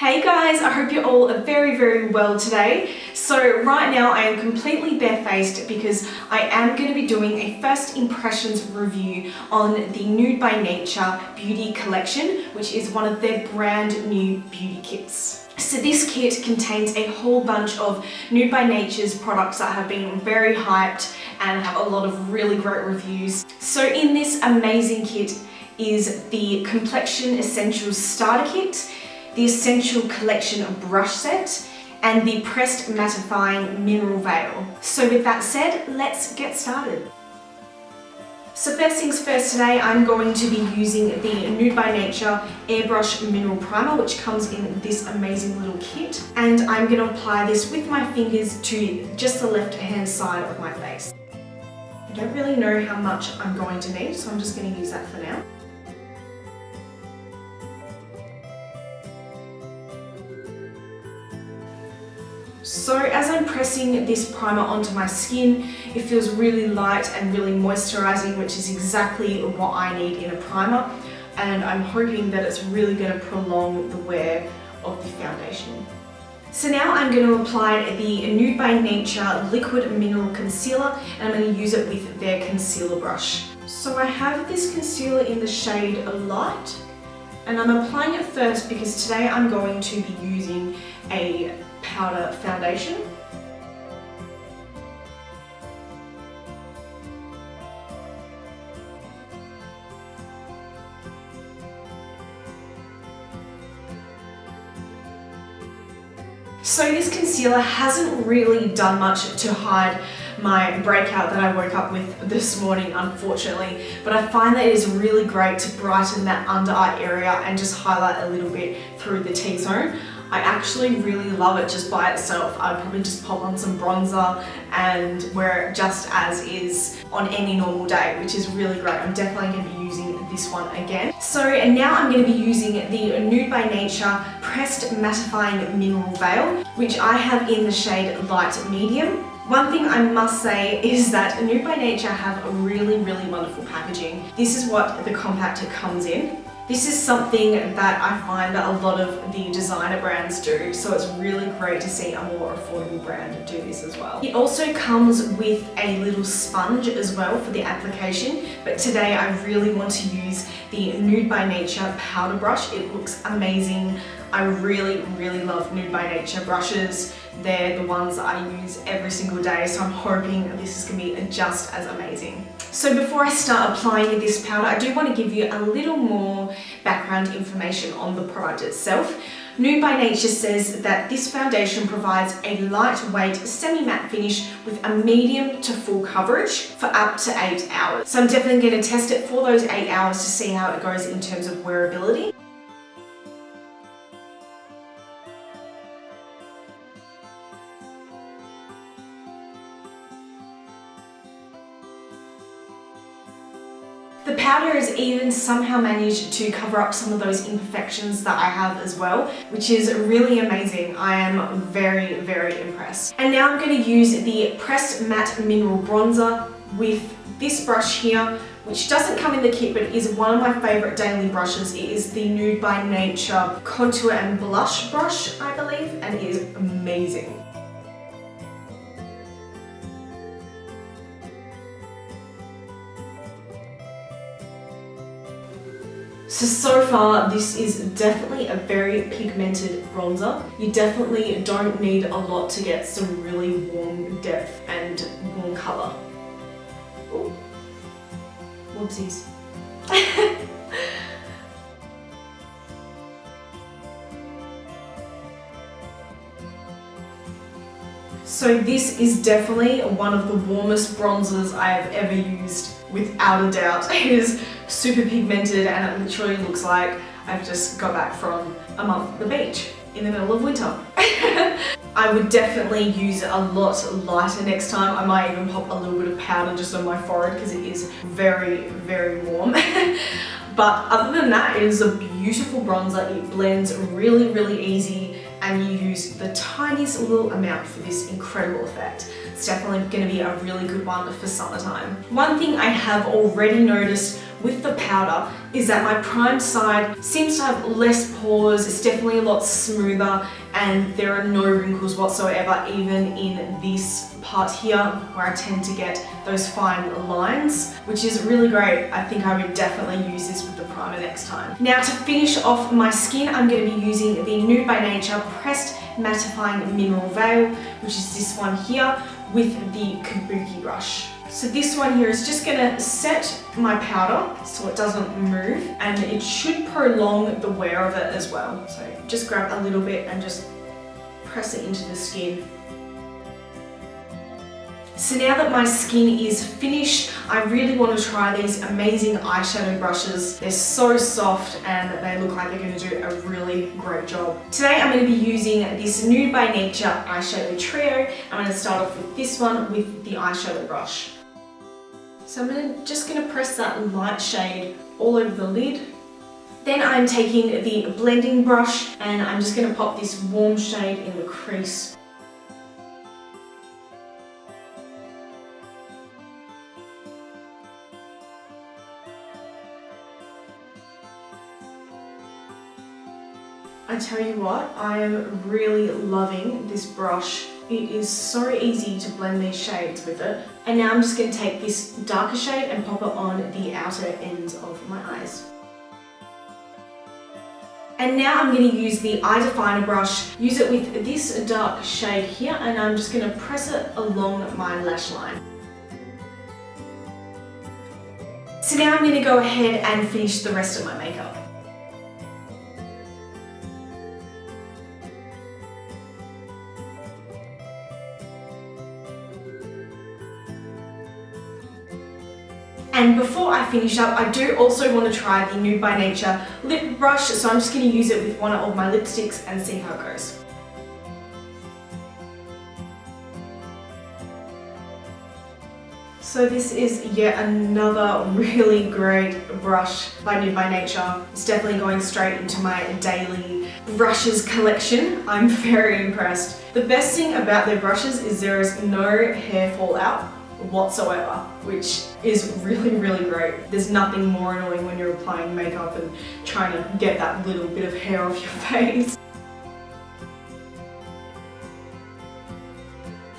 Hey guys, I hope you're all very well today. So right now I am completely barefaced because I am going to be doing a first impressions review on the Nude by Nature beauty collection, which is one of their brand new beauty kits. So this kit contains a whole bunch of Nude by Nature's products that have been very hyped and have a lot of really great reviews. So in this amazing kit is the Complexion Essentials Starter Kit, the Essential Collection Brush Set, and the Pressed Mattifying Mineral Veil. So with that said, let's get started. So first things first, today I'm going to be using the Nude by Nature Airbrush Mineral Primer, which comes in this amazing little kit. And I'm going to apply this with my fingers to just the left-hand side of my face. I don't really know how much I'm going to need, so I'm just going to use that for now. So as I'm pressing this primer onto my skin, it feels really light and really moisturizing, which is exactly what I need in a primer. And I'm hoping that it's really going to prolong the wear of the foundation. So now I'm going to apply the Nude by Nature Liquid Mineral Concealer, and I'm going to use it with their concealer brush. So I have this concealer in the shade Light, and I'm applying it first because today I'm going to be using a powder foundation. So this concealer hasn't really done much to hide my breakout that I woke up with this morning, unfortunately, but I find that it is really great to brighten that under eye area and just highlight a little bit through the T-zone. I actually really love it just by itself. I'd probably just pop on some bronzer and wear it just as is on any normal day, which is really great. I'm definitely going to be using this one again. So and now I'm going to be using the Nude by Nature Pressed Mattifying Mineral Veil, which I have in the shade Light Medium. One thing I must say is that Nude by Nature have a really wonderful packaging. This is what the compactor comes in. This is something that I find that a lot of the designer brands do, so it's really great to see a more affordable brand do this as well. It also comes with a little sponge as well for the application, but today I really want to use the Nude by Nature powder brush. It looks amazing. I really love Nude by Nature brushes. They're the ones that I use every single day, so I'm hoping this is going to be just as amazing. So before I start applying this powder, I do want to give you a little more background information on the product itself. Nude by Nature says that this foundation provides a lightweight semi-matte finish with a medium to full coverage for up to 8 hours. So I'm definitely going to test it for those 8 hours to see how it goes in terms of wearability. The powder has even somehow managed to cover up some of those imperfections that I have as well, which is really amazing. I am very impressed. And now I'm going to use the Pressed Matte Mineral Bronzer with this brush here, which doesn't come in the kit but is one of my favourite daily brushes. It is the Nude by Nature Contour and Blush brush, I believe, and it is amazing. So far, this is definitely a very pigmented bronzer. You definitely don't need a lot to get some really warm depth and warm colour. Ooh. Whoopsies. So this is definitely one of the warmest bronzers I have ever used, without a doubt. It is super pigmented and it literally looks like I've just got back from a month at the beach in the middle of winter. I would definitely use it a lot lighter next time. I might even pop a little bit of powder just on my forehead because it is very warm. But other than that, it is a beautiful bronzer. It blends really easy and you use the tiniest little amount for this incredible effect. It's definitely going to be a really good one for summertime. One thing I have already noticed with the powder is that my primed side seems to have less pores. It's definitely a lot smoother and there are no wrinkles whatsoever, even in this part here where I tend to get those fine lines, which is really great. I think I would definitely use this with the primer next time. Now to finish off my skin, I'm going to be using the Nude By Nature Pressed Mattifying Mineral Veil, which is this one here, with the kabuki brush. So this one here is just gonna set my powder so it doesn't move, and it should prolong the wear of it as well. So just grab a little bit and just press it into the skin. So now that my skin is finished, I really want to try these amazing eyeshadow brushes. They're so soft and they look like they're going to do a really great job. Today I'm going to be using this Nude By Nature Eyeshadow Trio. I'm going to start off with this one with the eyeshadow brush. So I'm just going to press that light shade all over the lid. Then I'm taking the blending brush and I'm just going to pop this warm shade in the crease. I tell you what, I am really loving this brush. It is so easy to blend these shades with it. And now I'm just going to take this darker shade and pop it on the outer ends of my eyes. And now I'm going to use the eye definer brush, use it with this dark shade here, and I'm just going to press it along my lash line. So now I'm going to go ahead and finish the rest of my makeup. And before I finish up, I do also want to try the Nude By Nature lip brush, so I'm just going to use it with one of my lipsticks and see how it goes. So this is yet another really great brush by Nude By Nature. It's definitely going straight into my daily brushes collection. I'm very impressed. The best thing about their brushes is there is no hair fallout whatsoever, which is really, really great. There's nothing more annoying when you're applying makeup and trying to get that little bit of hair off your face.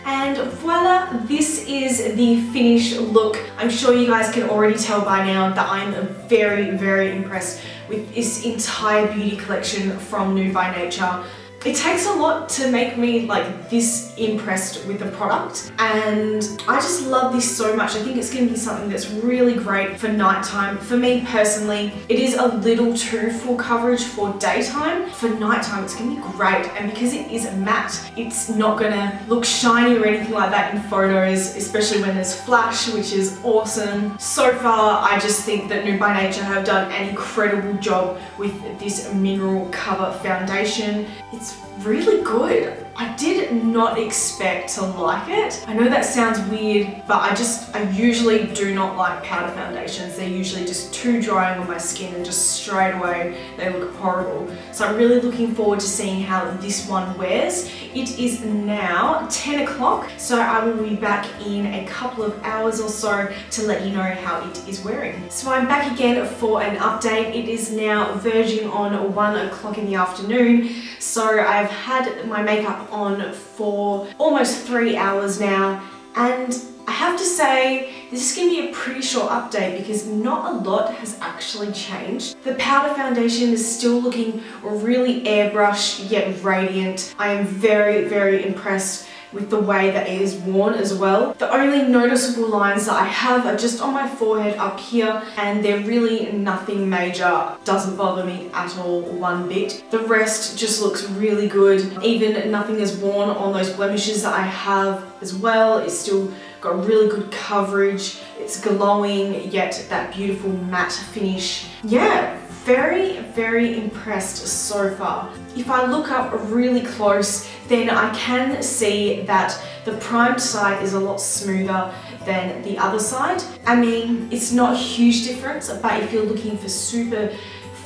And voila, this is the finished look. I'm sure you guys can already tell by now that I'm very, very impressed with this entire beauty collection from Nude By Nature. It takes a lot to make me like this impressed with the product, and I just love this so much. I think it's going to be something that's really great for nighttime. For me personally, it is a little too full coverage for daytime. For nighttime, it's going to be great, and because it is matte, it's not going to look shiny or anything like that in photos, especially when there's flash, which is awesome. So far, I just think that Nude By Nature have done an incredible job with this mineral cover foundation. It's really good. I did not expect to like it. I know that sounds weird, but I usually do not like powder foundations. They're usually just too drying on my skin and just straight away they look horrible. So I'm really looking forward to seeing how this one wears. It is now 10 o'clock, so I will be back in a couple of hours or so to let you know how it is wearing. So I'm back again for an update. It is now verging on 1 o'clock in the afternoon. So I've had my makeup on for almost 3 hours now, and I have to say this is going to be a pretty short update because not a lot has actually changed. The powder foundation is still looking really airbrush yet radiant. I am very, very impressed with the way that it is worn as well. The only noticeable lines that I have are just on my forehead up here, and they're really nothing major. Doesn't bother me at all one bit. The rest just looks really good. Even nothing is worn on those blemishes that I have as well. It's still got really good coverage. It's glowing, yet that beautiful matte finish. Yeah, very, very impressed so far. If I look up really close, then I can see that the primed side is a lot smoother than the other side. I mean, it's not a huge difference, but if you're looking for super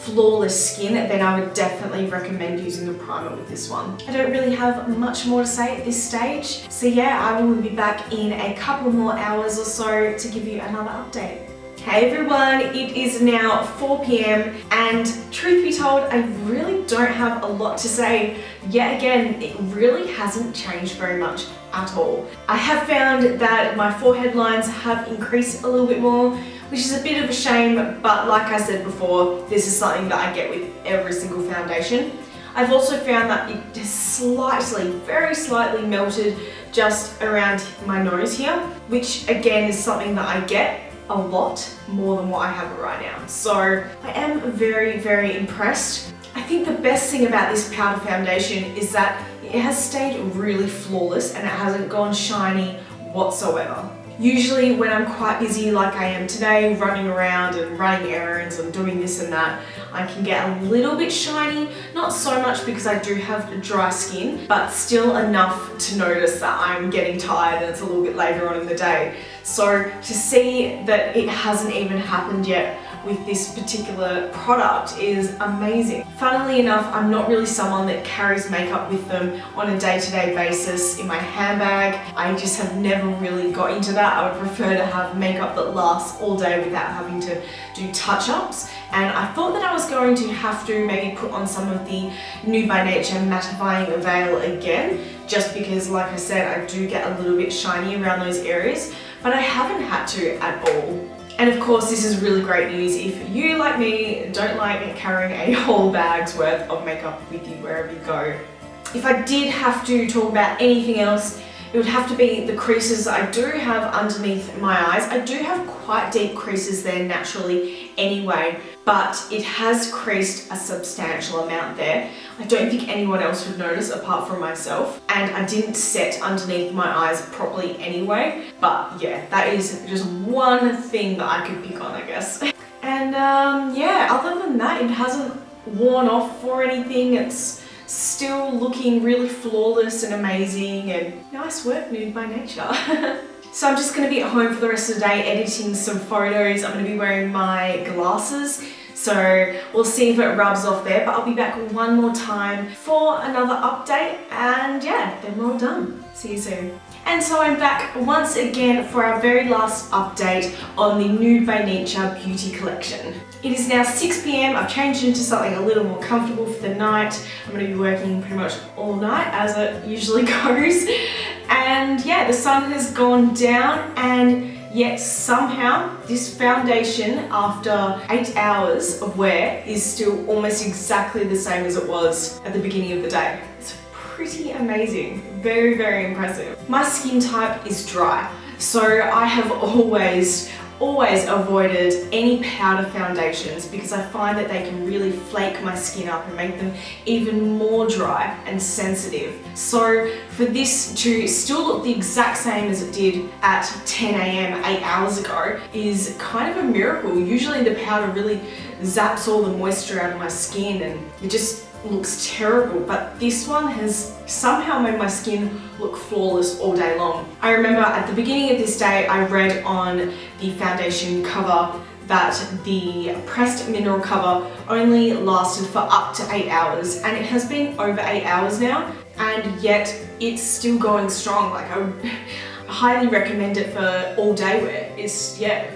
flawless skin, then I would definitely recommend using a primer with this one. I don't really have much more to say at this stage. So yeah, I will be back in a couple more hours or so to give you another update. Hey everyone, it is now 4 p.m. and truth be told, I really don't have a lot to say. Yet again, it really hasn't changed very much at all. I have found that my forehead lines have increased a little bit more, which is a bit of a shame, but like I said before, this is something that I get with every single foundation. I've also found that it has slightly, very slightly melted just around my nose here, which again is something that I get a lot more than what I have right now. So I am very, very impressed. I think the best thing about this powder foundation is that it has stayed really flawless and it hasn't gone shiny whatsoever. Usually when I'm quite busy like I am today, running around and running errands and doing this and that, I can get a little bit shiny, not so much because I do have dry skin, but still enough to notice that I'm getting tired and it's a little bit later on in the day. So to see that it hasn't even happened yet with this particular product is amazing. Funnily enough, I'm not really someone that carries makeup with them on a day-to-day basis in my handbag. I just have never really got into that. I would prefer to have makeup that lasts all day without having to do touch-ups. And I thought that I was going to have to maybe put on some of the Nude By Nature Mattifying Veil again, just because, like I said, I do get a little bit shiny around those areas, but I haven't had to at all. And of course, this is really great news if you, like me, don't like carrying a whole bag's worth of makeup with you wherever you go. If I did have to talk about anything else, it would have to be the creases I do have underneath my eyes. I do have quite deep creases there naturally anyway, but it has creased a substantial amount there. I don't think anyone else would notice apart from myself, and I didn't set underneath my eyes properly anyway, but yeah, that is just one thing that I could pick on, I guess. And yeah, other than that, it hasn't worn off or anything. It's still looking really flawless and amazing, and nice work, Nude By Nature. So I'm just going to be at home for the rest of the day editing some photos. I'm going to be wearing my glasses, so we'll see if it rubs off there, but I'll be back one more time for another update, and yeah, then we're all done. See you soon. And so I'm back once again for our very last update on the Nude By Nature beauty collection. It is now 6 p.m. I've changed into something a little more comfortable for the night. I'm going to be working pretty much all night as it usually goes. And yeah, the sun has gone down, and yet somehow this foundation, after 8 hours of wear, is still almost exactly the same as it was at the beginning of the day. It's pretty amazing. Very, very impressive. My skin type is dry, so I have always avoided any powder foundations because I find that they can really flake my skin up and make them even more dry and sensitive. So for this to still look the exact same as it did at 10 a.m. 8 hours ago is kind of a miracle. Usually the powder really zaps all the moisture out of my skin and it just looks terrible, but this one has somehow made my skin look flawless all day long. I remember at the beginning of this day I read on the foundation cover that the pressed mineral cover only lasted for up to 8 hours, and it has been over 8 hours now, and yet it's still going strong. Like, I would highly recommend it for all day wear. It's, yeah,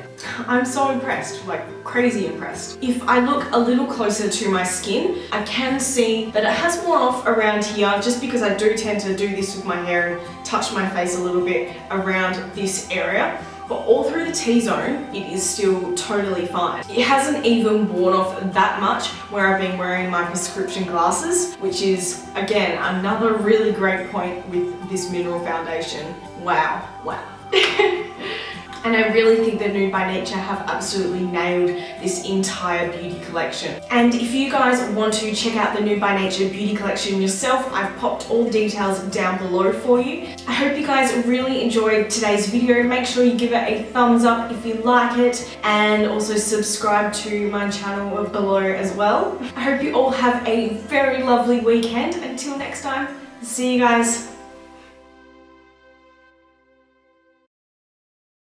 I'm so impressed, like crazy impressed. If I look a little closer to my skin, I can see that it has worn off around here, just because I do tend to do this with my hair and touch my face a little bit around this area. But all through the T-zone, it is still totally fine. It hasn't even worn off that much where I've been wearing my prescription glasses, which is, again, another really great point with this mineral foundation. Wow, wow. And I really think that Nude By Nature have absolutely nailed this entire beauty collection. And if you guys want to check out the Nude By Nature beauty collection yourself, I've popped all the details down below for you. I hope you guys really enjoyed today's video. Make sure you give it a thumbs up if you like it, and also subscribe to my channel below as well. I hope you all have a very lovely weekend. Until next time, see you guys.